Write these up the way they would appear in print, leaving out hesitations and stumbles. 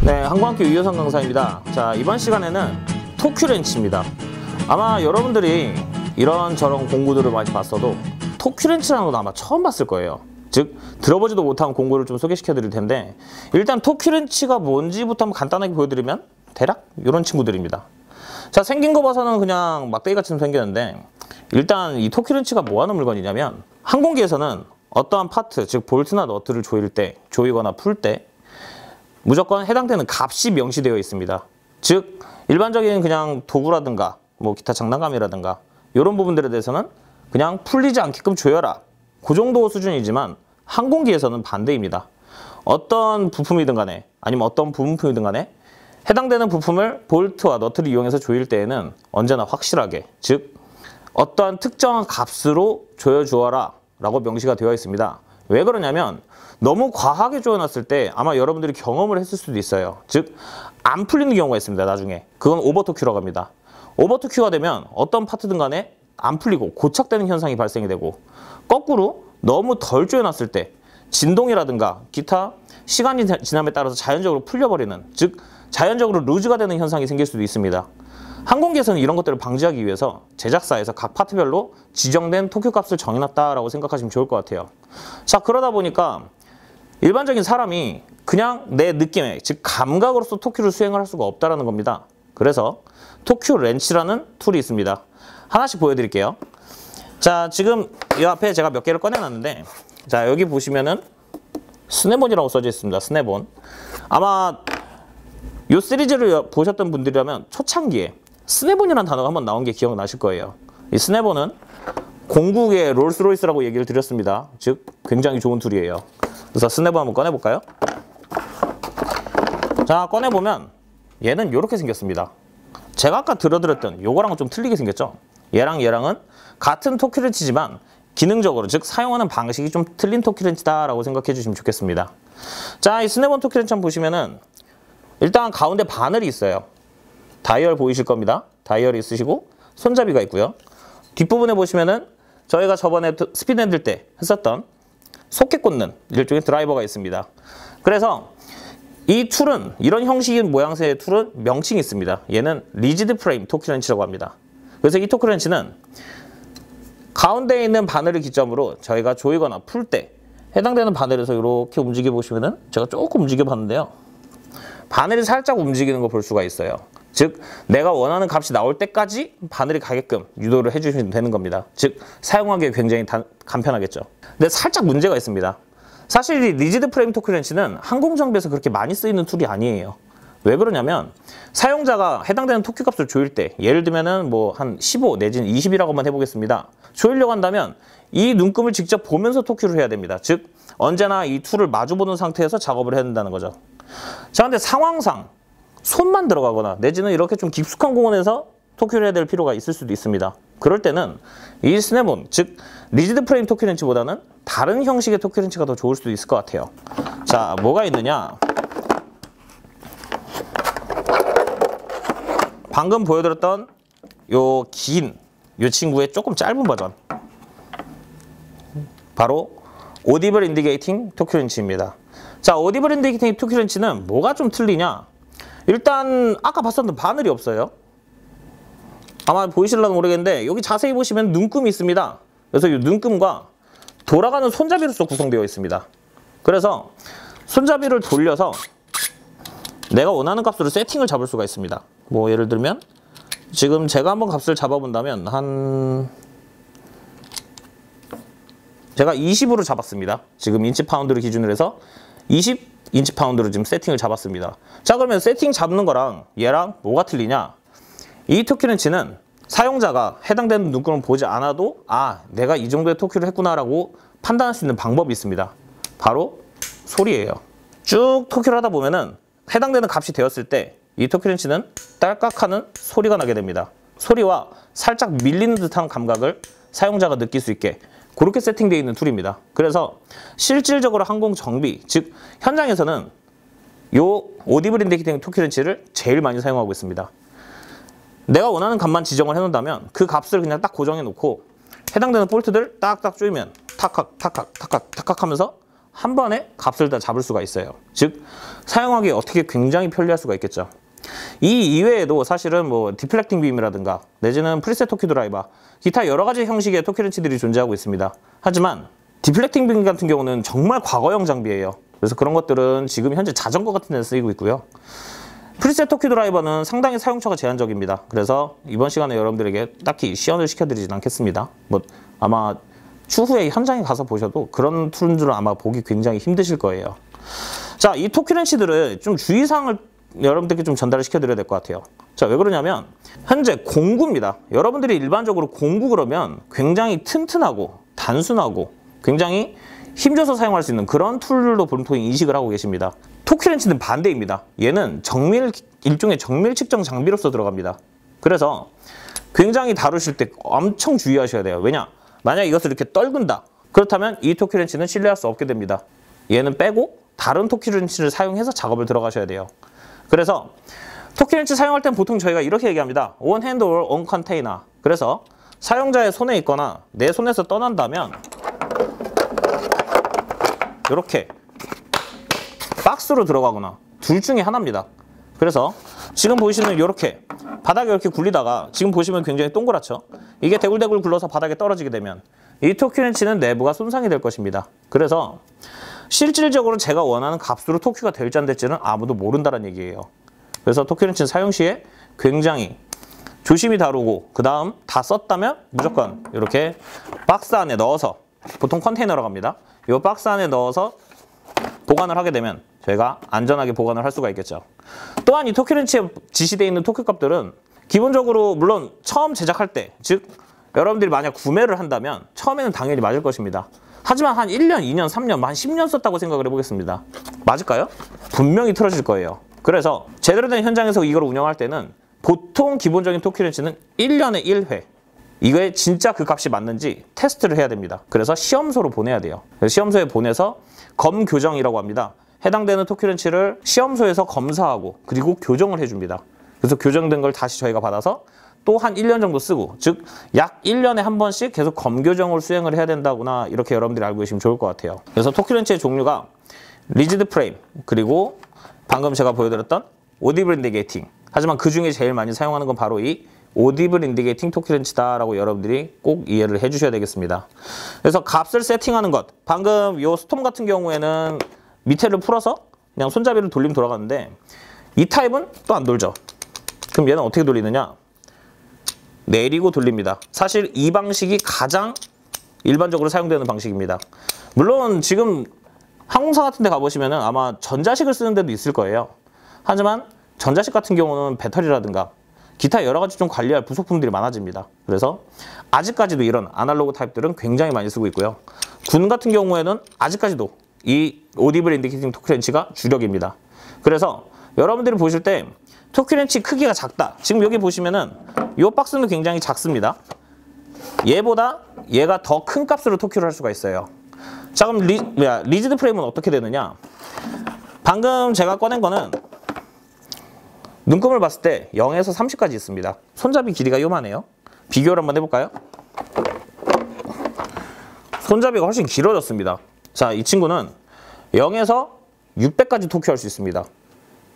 네, 항공학교 유효성 강사입니다. 자, 이번 시간에는 토큐렌치입니다. 아마 여러분들이 이런저런 공구들을 많이 봤어도 토큐렌치라는 건 아마 처음 봤을 거예요. 즉, 들어보지도 못한 공구를 좀 소개시켜 드릴 텐데, 일단 토큐렌치가 뭔지부터 한번 간단하게 보여드리면 대략 이런 친구들입니다. 자, 생긴 거 봐서는 그냥 막대기같이 생겼는데, 일단 이 토큐렌치가 뭐 하는 물건이냐면, 항공기에서는 어떠한 파트, 즉 볼트나 너트를 조이거나 풀 때 무조건 해당되는 값이 명시되어 있습니다. 즉, 일반적인 그냥 도구라든가 뭐 기타 장난감이라든가 이런 부분들에 대해서는 그냥 풀리지 않게끔 조여라, 그 정도 수준이지만 항공기에서는 반대입니다. 어떤 부품이든 간에 아니면 어떤 부품이든 간에 해당되는 부품을 볼트와 너트를 이용해서 조일 때에는 언제나 확실하게, 즉 어떠한 특정한 값으로 조여주어라 라고 명시가 되어 있습니다. 왜 그러냐면 너무 과하게 조여놨을 때 아마 여러분들이 경험을 했을 수도 있어요. 즉, 안 풀리는 경우가 있습니다. 나중에 그건 오버토큐라고 합니다. 오버토큐가 되면 어떤 파트든 간에 안 풀리고 고착되는 현상이 발생이 되고, 거꾸로 너무 덜 조여놨을 때 진동이라든가 기타 시간이 지남에 따라서 자연적으로 풀려버리는, 즉 자연적으로 루즈가 되는 현상이 생길 수도 있습니다. 항공기에서는 이런 것들을 방지하기 위해서 제작사에서 각 파트별로 지정된 토큐 값을 정해놨다라고 생각하시면 좋을 것 같아요. 자, 그러다 보니까 일반적인 사람이 그냥 내 느낌에, 즉 감각으로서 토큐를 수행을 할 수가 없다는 겁니다. 그래서 토큐 렌치라는 툴이 있습니다. 하나씩 보여드릴게요. 자, 지금 이 앞에 제가 몇 개를 꺼내놨는데, 자, 여기 보시면은 스냅온이라고 써져 있습니다. 스냅온. 아마 이 시리즈를 보셨던 분들이라면 초창기에 스냅온이라는 단어가 한번 나온 게 기억나실 거예요. 이 스냅온은 공국의 롤스로이스라고 얘기를 드렸습니다. 즉 굉장히 좋은 툴이에요. 그래서 스냅온 한번 꺼내볼까요? 자, 꺼내보면 얘는 이렇게 생겼습니다. 제가 아까 들어드렸던 요거랑은 좀 틀리게 생겼죠? 얘랑은 같은 토큐렌치지만 기능적으로, 즉 사용하는 방식이 좀 틀린 토큐렌치다라고 생각해 주시면 좋겠습니다. 자, 이 스냅온 토큐렌치 한번 보시면은 일단 가운데 바늘이 있어요. 다이얼 보이실 겁니다. 다이얼이 있으시고 손잡이가 있고요. 뒷부분에 보시면은 저희가 저번에 스피드핸들 때 했었던 소켓 꽂는 일종의 드라이버가 있습니다. 그래서 이 툴은, 이런 형식의 모양새의 툴은 명칭이 있습니다. 얘는 리지드 프레임 토큐렌치라고 합니다. 그래서 이 토큐렌치는 가운데에 있는 바늘을 기점으로 저희가 조이거나 풀 때 해당되는 바늘에서 이렇게 움직여 보시면은, 제가 조금 움직여 봤는데요, 바늘이 살짝 움직이는 거 볼 수가 있어요. 즉 내가 원하는 값이 나올 때까지 바늘이 가게끔 유도를 해주시면 되는 겁니다. 즉 사용하기에 굉장히 간편하겠죠. 근데 살짝 문제가 있습니다. 사실 이 리지드 프레임 토큐렌치는 항공 정비에서 그렇게 많이 쓰이는 툴이 아니에요. 왜 그러냐면 사용자가 해당되는 토큐 값을 조일 때, 예를 들면은 뭐 한 15 내지는 20이라고만 해보겠습니다. 조이려고 한다면 이 눈금을 직접 보면서 토큐를 해야 됩니다. 즉 언제나 이 툴을 마주보는 상태에서 작업을 해야 된다는 거죠. 자, 근데 상황상 손만 들어가거나 내지는 이렇게 좀 깊숙한 공원에서 토큐를 해야 될 필요가 있을 수도 있습니다. 그럴 때는 이 스냅온, 즉 리지드 프레임 토큐렌치보다는 다른 형식의 토큐렌치가 더 좋을 수도 있을 것 같아요. 자, 뭐가 있느냐, 방금 보여드렸던 요 친구의 조금 짧은 버전, 바로 오디블 인디게이팅 토큐렌치입니다. 자, 오디블 인디게이팅 토큐렌치는 뭐가 좀 틀리냐, 일단 아까 봤었던 바늘이 없어요. 아마 보이실려나 모르겠는데 여기 자세히 보시면 눈금이 있습니다. 그래서 이 눈금과 돌아가는 손잡이로서 구성되어 있습니다. 그래서 손잡이를 돌려서 내가 원하는 값으로 세팅을 잡을 수가 있습니다. 뭐 예를 들면 지금 제가 한번 값을 잡아본다면 제가 20으로 잡았습니다. 지금 인치 파운드를 기준으로 해서 20 인치 파운드로 지금 세팅을 잡았습니다. 자, 그러면 세팅 잡는 거랑 얘랑 뭐가 틀리냐, 이 토큐렌치는 사용자가 해당되는 눈금을 보지 않아도 내가 이 정도의 토큐를 했구나 라고 판단할 수 있는 방법이 있습니다. 바로 소리예요. 쭉 토큐를 하다 보면은 해당되는 값이 되었을 때 이 토큐렌치는 딸깍하는 소리가 나게 됩니다. 소리와 살짝 밀리는 듯한 감각을 사용자가 느낄 수 있게 그렇게 세팅되어 있는 툴입니다. 그래서 실질적으로 항공 정비, 즉 현장에서는 요 오디블 인디게이팅 토큐렌치를 제일 많이 사용하고 있습니다. 내가 원하는 값만 지정을 해놓는다면 그 값을 그냥 딱 고정해 놓고 해당되는 볼트들 딱딱 조이면 탁칵 탁칵 탁칵 탁칵 하면서 한 번에 값을 다 잡을 수가 있어요. 즉 사용하기 어떻게 굉장히 편리할 수가 있겠죠. 이 이외에도 사실은 뭐 디플렉팅 빔이라든가 내지는 프리셋 토큐 드라이버, 기타 여러 가지 형식의 토큐렌치들이 존재하고 있습니다. 하지만 디플렉팅 빔 같은 경우는 정말 과거형 장비예요. 그래서 그런 것들은 지금 현재 자전거 같은 데 쓰이고 있고요. 프리셋 토큐 드라이버는 상당히 사용처가 제한적입니다. 그래서 이번 시간에 여러분들에게 딱히 시연을 시켜드리진 않겠습니다. 뭐 아마 추후에 현장에 가서 보셔도 그런 툴들은 아마 보기 굉장히 힘드실 거예요. 자, 이 토큐렌치들을 좀 주의사항을 여러분들께 좀 전달을 시켜드려야 될 것 같아요. 자, 왜 그러냐면 현재 공구입니다. 여러분들이 일반적으로 공구 그러면 굉장히 튼튼하고 단순하고 굉장히 힘줘서 사용할 수 있는 그런 툴로 보통 인식을 하고 계십니다. 토큐렌치는 반대입니다. 얘는 일종의 정밀 측정 장비로서 들어갑니다. 그래서 굉장히 다루실 때 엄청 주의하셔야 돼요. 왜냐? 만약 이것을 이렇게 떨군다. 그렇다면 이 토큐렌치는 신뢰할 수 없게 됩니다. 얘는 빼고 다른 토큐렌치를 사용해서 작업을 들어가셔야 돼요. 그래서 토큐렌치 사용할 땐 보통 저희가 이렇게 얘기합니다. On hand or on container. 그래서 사용자의 손에 있거나 내 손에서 떠난다면 이렇게 박스로 들어가거나 둘 중에 하나입니다. 그래서 지금 보시면 이렇게 바닥에 이렇게 굴리다가 지금 보시면 굉장히 동그랗죠? 이게 대굴대굴 굴러서 바닥에 떨어지게 되면 이 토큐렌치는 내부가 손상이 될 것입니다. 그래서 실질적으로 제가 원하는 값으로 토큐가 될지 안 될지는 아무도 모른다는 얘기예요. 그래서 토큐렌치는 사용 시에 굉장히 조심히 다루고 그 다음 다 썼다면 무조건 이렇게 박스 안에 넣어서, 보통 컨테이너라고 합니다. 이 박스 안에 넣어서 보관을 하게 되면 저희가 안전하게 보관을 할 수가 있겠죠. 또한 이 토큐렌치에 지시되어 있는 토큐 값들은 기본적으로 물론 처음 제작할 때, 즉 여러분들이 만약 구매를 한다면 처음에는 당연히 맞을 것입니다. 하지만 한 1년, 2년, 3년, 한 10년 썼다고 생각을 해보겠습니다. 맞을까요? 분명히 틀어질 거예요. 그래서 제대로 된 현장에서 이걸 운영할 때는 보통 기본적인 토큐렌치는 1년에 1회 이거에 진짜 그 값이 맞는지 테스트를 해야 됩니다. 그래서 시험소로 보내야 돼요. 그래서 시험소에 보내서 검교정이라고 합니다. 해당되는 토큐렌치를 시험소에서 검사하고 그리고 교정을 해줍니다. 그래서 교정된 걸 다시 저희가 받아서 또 한 1년 정도 쓰고, 즉 약 1년에 한 번씩 계속 검교정을 수행을 해야 된다구나, 이렇게 여러분들이 알고 계시면 좋을 것 같아요. 그래서 토큐렌치의 종류가 리지드 프레임, 그리고 방금 제가 보여드렸던 오디블 인디게이팅, 하지만 그 중에 제일 많이 사용하는 건 바로 이 오디블 인디게이팅 토큐렌치다라고 여러분들이 꼭 이해를 해주셔야 되겠습니다. 그래서 값을 세팅하는 것, 방금 이 스톰 같은 경우에는 밑에를 풀어서 그냥 손잡이를 돌리면 돌아가는데 이 타입은 또 안 돌죠. 그럼 얘는 어떻게 돌리느냐? 내리고 돌립니다. 사실 이 방식이 가장 일반적으로 사용되는 방식입니다. 물론 지금 항공사 같은 데 가보시면 아마 전자식을 쓰는 데도 있을 거예요. 하지만 전자식 같은 경우는 배터리라든가 기타 여러 가지 좀 관리할 부속품들이 많아집니다. 그래서 아직까지도 이런 아날로그 타입들은 굉장히 많이 쓰고 있고요. 군 같은 경우에는 아직까지도 이 오디블 인디케이팅 토큐렌치가 주력입니다. 그래서 여러분들이 보실 때 토큐렌치 크기가 작다. 지금 여기 보시면은 이 박스는 굉장히 작습니다. 얘보다 얘가 더 큰 값으로 토큐를 할 수가 있어요. 자, 그럼 리지드 프레임은 어떻게 되느냐? 방금 제가 꺼낸 거는 눈금을 봤을 때 0에서 30까지 있습니다. 손잡이 길이가 요만해요. 비교를 한번 해볼까요? 손잡이가 훨씬 길어졌습니다. 자, 이 친구는 0에서 600까지 토큐할 수 있습니다.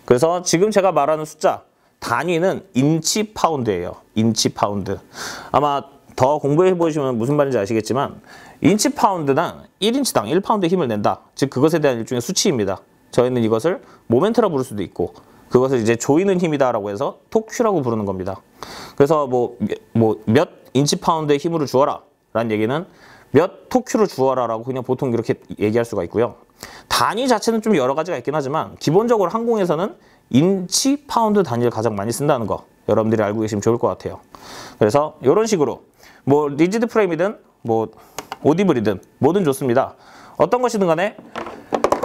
그래서 지금 제가 말하는 숫자 단위는 인치 파운드예요. 인치 파운드. 아마 더 공부해 보시면 무슨 말인지 아시겠지만 인치 파운드는 1인치당 1파운드의 힘을 낸다. 즉 그것에 대한 일종의 수치입니다. 저희는 이것을 모멘트라 부를 수도 있고 그것을 이제 조이는 힘이다라고 해서 토큐라고 부르는 겁니다. 그래서 몇 인치 파운드의 힘으로 주어라 라는 얘기는 몇 토큐를 주어라라고 그냥 보통 이렇게 얘기할 수가 있고요. 단위 자체는 좀 여러 가지가 있긴 하지만 기본적으로 항공에서는 인치 파운드 단위를 가장 많이 쓴다는 거 여러분들이 알고 계시면 좋을 것 같아요. 그래서 이런 식으로 뭐 리지드 프레임이든 뭐 오디블이든 뭐든 좋습니다. 어떤 것이든 간에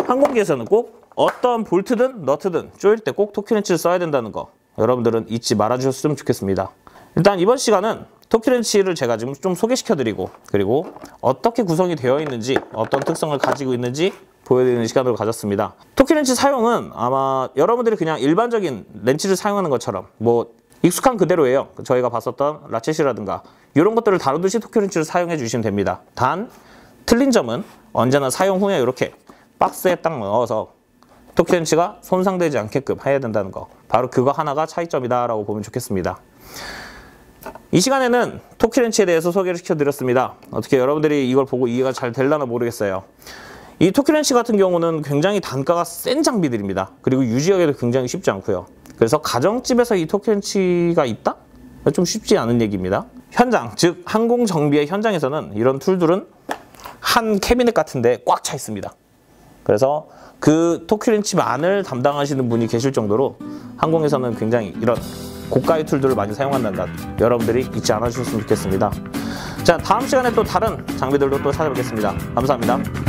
항공기에서는 꼭 어떤 볼트든 너트든 조일 때 꼭 토큐렌치를 써야 된다는 거 여러분들은 잊지 말아 주셨으면 좋겠습니다. 일단 이번 시간은 토큐렌치를 제가 지금 좀 소개시켜드리고 그리고 어떻게 구성이 되어 있는지 어떤 특성을 가지고 있는지 보여드리는 시간을 가졌습니다. 토큐렌치 사용은 아마 여러분들이 그냥 일반적인 렌치를 사용하는 것처럼 뭐 익숙한 그대로예요. 저희가 봤었던 라쳇이라든가 이런 것들을 다루듯이 토큐렌치를 사용해 주시면 됩니다. 단 틀린 점은 언제나 사용 후에 이렇게 박스에 딱 넣어서 토큐렌치가 손상되지 않게끔 해야 된다는 거, 바로 그거 하나가 차이점이다 라고 보면 좋겠습니다. 이 시간에는 토큐렌치에 대해서 소개를 시켜드렸습니다. 어떻게 여러분들이 이걸 보고 이해가 잘 될려나 모르겠어요. 이 토큐렌치 같은 경우는 굉장히 단가가 센 장비들입니다. 그리고 유지하기도 굉장히 쉽지 않고요. 그래서 가정집에서 이 토큐렌치가 있다? 좀 쉽지 않은 얘기입니다. 현장, 즉 항공 정비의 현장에서는 이런 툴들은 한 캐비넷 같은데 꽉 차 있습니다. 그래서 그 토큐렌치만을 담당하시는 분이 계실 정도로 항공에서는 굉장히 이런 고가의 툴들을 많이 사용한다는 것, 여러분들이 잊지 않아 주셨으면 좋겠습니다. 자, 다음 시간에 또 다른 장비들로 또 찾아뵙겠습니다. 감사합니다.